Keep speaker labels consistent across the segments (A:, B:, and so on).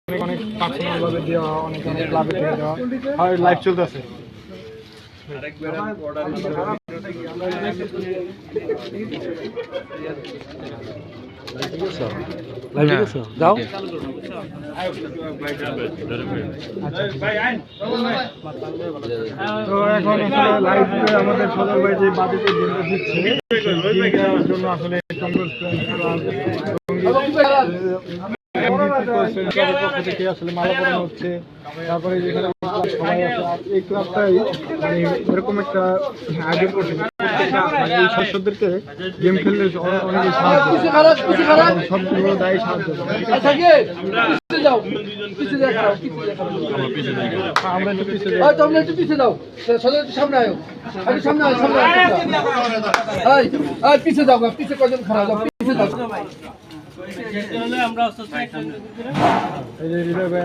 A: অনেক পার্সোনাল ভাবে দেওয়া, অনেক ক্লাবে থেকে দেওয়া আর লাইভ চলতেছে। যাও তো এখন লাইভে আমাদের সদর ভাই যে বাদিকে দিচ্ছে জন্য আসলে আসলে মালা পরানো হচ্ছে। তারপরে যেখানে সবাই আছে এই ক্লাবটাই মানে এরকম একটা আয়োজন করছে মানে এই সদস্যদেরকে গেম খেললে অনেক সাহায্য সবগুলো দায়ী সাহায্য আমরা একটু পিছিয়ে যাও, সামনে আয়ো, সামনে পিছিয়ে যাও, পিছিয়ে কজন খারাপ পিছিয়ে যাও।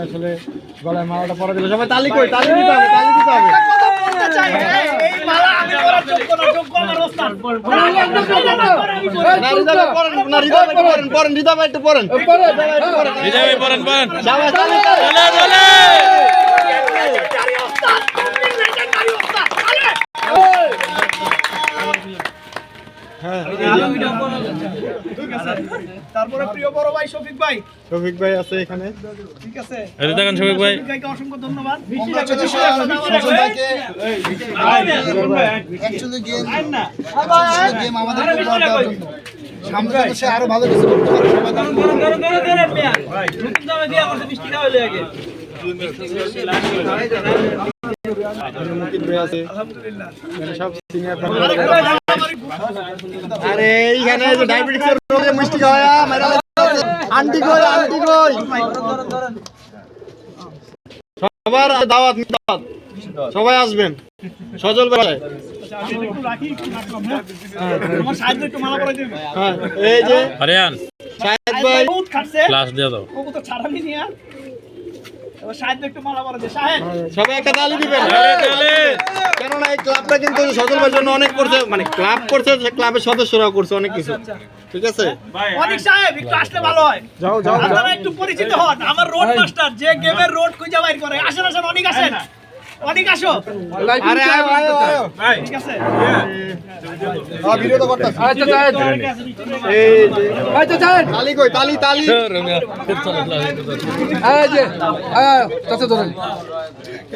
A: আসলে গলায় মালাটা পরা দিল, সবাই তালি কই, তালি দিতে হবে, তালি দিতে হবে।
B: তারপরে প্রিয় বড় ভাই শফিক ভাই
A: আছে এখানে,
B: ঠিক আছে।
C: দেখেন শফিক
B: ভাইকে অসংখ্য ধন্যবাদ।
A: আরো ভালো কিছু করতে আরে এইখানে ডায়াবেটিসের রোগে মিষ্টি খাওয়া আন্টি কই সবার দাওয়াত সবাই আসবেন সজল ভাই। এই যে
C: আরিয়ান
A: শাহেদ ভাই
C: ক্লাস দিয়ে দাও,
A: সবাই একটা তালি দিবেন, কেননা এই ক্লাবটা কিন্তু সজল ভাইয়ের জন্য অনেক করছে, মানে ক্লাব করছে, ক্লাবের সদস্যরাও করছে অনেক কিছু, ঠিক আছে।
B: অনেক সাহেব একটু আসলে ভালো হয়,
A: যাও
B: আপনারা একটু পরিচিত হন। আমার রোড মাস্টার যে গেমের রোড খুঁজে বাইর করে, আসেন অনেক আসেন, অনেক আসো।
A: আরে আয়ো
B: ঠিক আছে,
A: ভিডিও তো করতেছ। আচ্ছা জায়েদ এই যে আচ্ছা জায়েদ তালি কই, তালি এই যে চাচা ধরেন।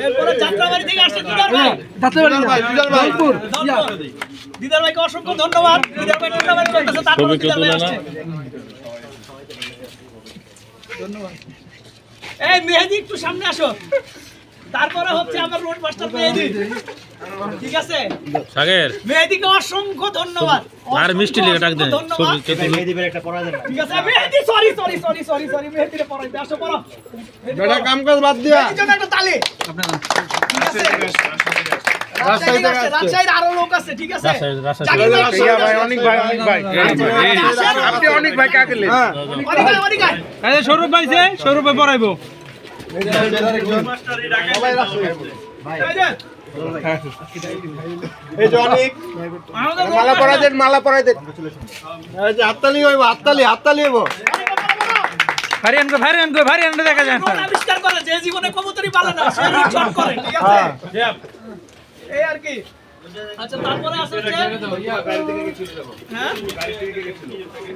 B: এরপরে যাত্রাবাড়ি থেকে আসছে দিদার ভাই দিদার ভাইকে অসংখ্য ধন্যবাদ। দিদার ভাই টুর্নামেন্ট করতেছে, তারপরে দিদার ভাই আসছে। ধন্যবাদ। এই মেহেদি একটু সামনে আসো। তারপরে হচ্ছে আমার রোড মাস্টার মেহেদি, ঠিক আছে।
C: সাগের
B: মেহেদিকে অসংখ্য ধন্যবাদ।
C: আর মিষ্টি লেগে ডাক দেন,
B: মেহেদি বের একটা পড়া দেন, ঠিক আছে। মেহেদি সরি মেহেদিরে পড়াইতে আসো, পড়ো
A: বেটা কাম কাজ বাদ দিয়া
B: এই জন্য একটা তালি আপনারা, ঠিক আছে। রাজশাহীর আরো লোক আছে, ঠিক আছে।
A: অনেক ভাই আপনি অনেক ভাই কাকে লেন
B: অনেক
A: সৌরভ ভাই সৌরভ ভাই পড়াইবো। এই যে অনেক মালা পরাই দেন, হাততালি হইব, হাততালি হইব। ভারিয়ান দেখা যায়
B: আবিষ্কার করে যে জীবনে কবুতরি পালে না, সে রিচট করে, ঠিক আছে। এই আর কি। আচ্ছা, তারপরে আছে হ্যাঁ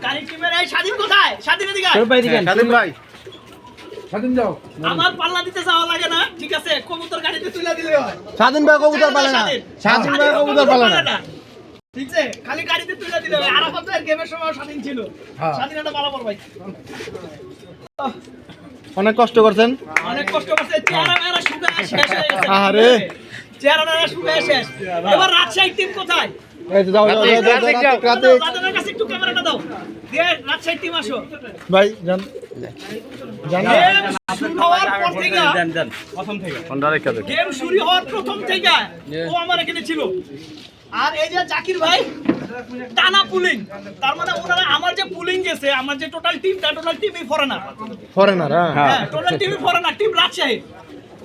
B: গাড়ি টিমের এই স্বাধীন কোথায়? স্বাধীন এদিকে
A: স্বাধীন ভাই,
B: স্বাধীন যাও। আমার পাল্লা দিতে যাওয়া লাগে না, ঠিক আছে। কবুতর গাড়িতে তুলে দিলে হয়।
A: স্বাধীন ভাই কবুতর পালে না, স্বাধীন ভাই কবুতর পালে না,
B: ঠিক আছে। খালি গাড়িতে তুলে দিলে হয়। আরাফাত ভাইয়ের গেমের সময় স্বাধীন ছিল, স্বাধীন একটা ভালো ভাই।
A: অনেক কষ্ট করছেন,
B: অনেক কষ্ট করছে। চেহারা মেরা শুকায় শেষ হয়ে গেছে।
A: আরে
B: চেহারা মেরা শুকায় শেষ। এবার রাজশাহী টিম কোথায়?
A: এই যে যাও রাতে
B: বাদনের কাছে একটু ক্যামেরাটা দাও। দিয়ে রাজশাহী টিম আসো
A: ভাই জান
B: শুরু হওয়ার পর থেকে
C: প্রথম থেকে
B: গেম শুরু হওয়ার প্রথম থেকে ও আমার এখানে ছিল। আর এই যে জাকির ভাই টানা পুলিং, তার মানে ওনারা আমার যে পুলিং গেছে, আমার যে টোটাল টিমই ফরেনার, হ্যাঁ টোটাল টিমই ফরেনার, টিম রাজশাহী।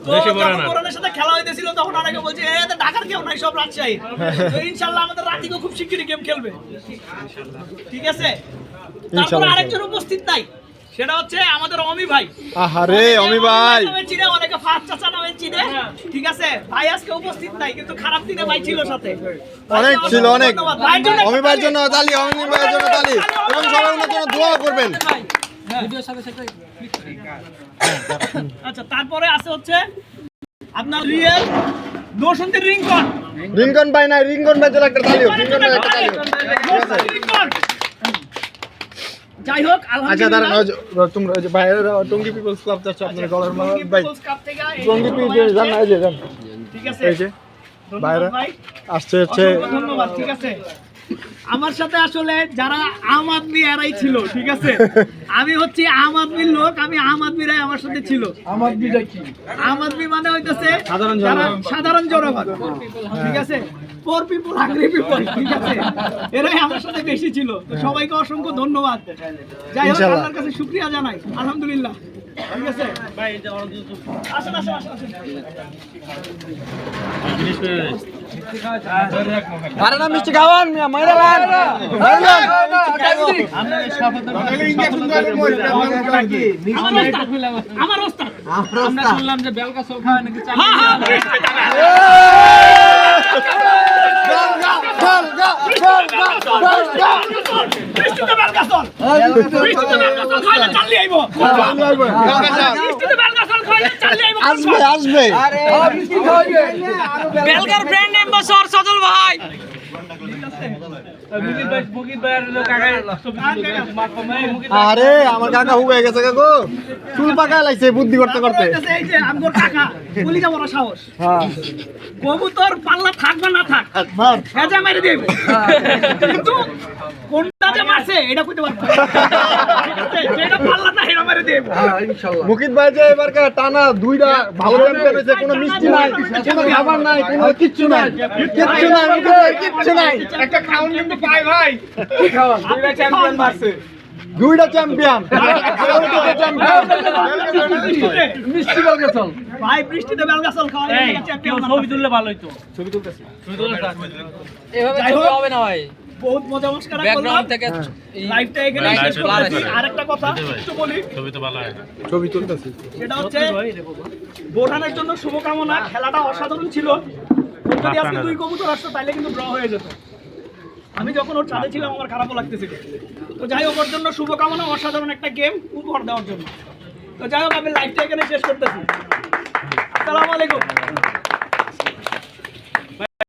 B: তো যখন করোনার সাথে খেলা হইতেছিল তখন অনেকে বলছে ঢাকার কেউ নাই, সব রাজশাহী। তো ইনশাআল্লাহ আমাদের রাতিকে খুব শিগগিরই গেম খেলবে, ঠিক আছে। তারপর আরেকজন উপস্থিত নাই, সেটা হচ্ছে আমাদের অমি ভাই।
A: আহারে অমি ভাই,
B: নামে চিনে, অনেকে ফার্স্ট চাচা নামে চিনে। ঠিক আছে, ভাই আজকে উপস্থিত নাই, কিন্তু খারাপ দিনে ভাই ছিল সাথে।
A: অনেক ছিল, অনেক।
B: ভাইয়ের জন্য
A: অমি ভাইয়ের জন্য তালি, অমি ভাইয়ের জন্য তালি, এবং সবাই ওনার জন্য দোয়া করবেন।
B: আচ্ছা, তারপরে আছে হচ্ছে আপনার রিয়েল দোষন্তের রিংকন।
A: রিঙ্কন ভাই নাই, রিঙ্কন ভাই জন্য একটা তালি হোক, রিঙ্কন ভাই একটা তালি হোক।
B: রিংকন। যাই হোক,
A: আচ্ছা দাঁড়ান,
B: আলহামদুলিল্লাহ
A: তোমরা ওই যে ভাইয়ের টঙ্গী পিপলস ক্লাব যাচ্ছে আপনার গলার মালা
B: টঙ্গী
A: ভাই,
B: পিপলস কাপ থেকে এই
A: টঙ্গী পিপলস জান না, এই যে জান,
B: ঠিক আছে,
A: এই যে
B: ধন্যবাদ
A: বাইরে
B: ভাই,
A: আসছে হচ্ছে।
B: অসংখ্য ধন্যবাদ। ঠিক আছে, আমার সাথে আসলে যারা আম আদমি এরাই ছিল। ঠিক আছে, আমি হচ্ছে আম আদমির লোক, আমি আম আদমিরাই আমার সাথে ছিল। আম আদমি মানে হইতেছে যারা সাধারণ জনগণ। ঠিক আছে, পোর পিপল, হাংরি পিপল। ঠিক আছে, এরাই আমার সাথে বেশি ছিল। তো সবাইকে অসংখ্য ধন্যবাদ। যাই হোক,
A: ইনশাআল্লাহ।
B: আল্লাহর কাছে শুকরিয়া জানাই, আলহামদুলিল্লাহ। ঠিক আছে ভাই, আসেন আসেন আসেন আসেন।
A: আরে না মিষ্টি খাওয়ান, মাইরা লান, মাইরা লান।
B: আমার ওস্তাদ, আমরা শুনলাম যে বেলকা চল খাওয়া নাকি। হ্যাঁ হ্যাঁ, বৃষ্টিতে বেলকা চল, বৃষ্টিতে বেলকা চল খাইলে চালিয়ে আইব, বৃষ্টিতে বেলকা চল খাইলে চালিয়ে আইব।
A: আসবে আসবে,
B: বেলগার ব্র্যান্ড অ্যাম্বাসাডর সজল ভাই।
A: আরে আমার কাকা হুক হয়ে গেছে কাকু, চুল পাকা লাইছে বুদ্ধি করতে করতে।
B: এই যে আমগোর কাকা কলিজা বড় সাহস,
A: হ্যাঁ
B: কবুতর পাল্লা থাক বা না থাক
A: মার,
B: হেজা মেরে দেব, কিন্তু কোনটা যে মারছে এটা কইতে পারবো না। ঠিক আছে, যেটা পাল্লা না হেজা মেরে দেব।
A: মুকিত ভাই যে এবার টানা দুইটা ভালো চ্যাম্পিয়ন হয়েছে, কোনো মিষ্টি নাই, কোনো খাবার নাই, কোনো কিচ্ছু নাই, কিচ্ছু নাই, মুকিত ভাই কিচ্ছু নাই।
B: একটা খাউন কিন্তু পাই ভাই, কি খাওয়া দুইটা চ্যাম্পিয়ন মারছে,
A: দুইটা চ্যাম্পিয়ন, চ্যাম্পিয়ন মিষ্টি বেলকা চল
B: ভাই বৃষ্টিতে বেলগাছল খাওয়া চ্যাম্পিয়ন। ছবি তুললে ভালো হইতো, ছবি তুলতেছি, এভাবে ছবি হবে না ভাই। বহুত মজা মস্করা করলাম, লাইভটা এখানে শেষ করতেছি। আরেকটা কথা একটু বলি,
C: ছবি তো ভালো হয়,
A: ছবি তুলতেছি।
B: সেটা হচ্ছে বোরহানের জন্য শুভকামনা। খেলাটা অসাধারণ ছিল, ওর যদি আজকে দুই কবুতর আসতো তাইলে কিন্তু ড্র হয়ে যেত। আমি যখন ওর ছাদে ছিলাম আমার খারাপও লাগতেছিল। তো যাই হোক, ওর জন্য শুভকামনা, অসাধারণ একটা গেম উপহার দেওয়ার জন্য। তো যাই হোক, আমি লাইভটা এখানে শেষ করতেছি। আসসালামু আলাইকুম।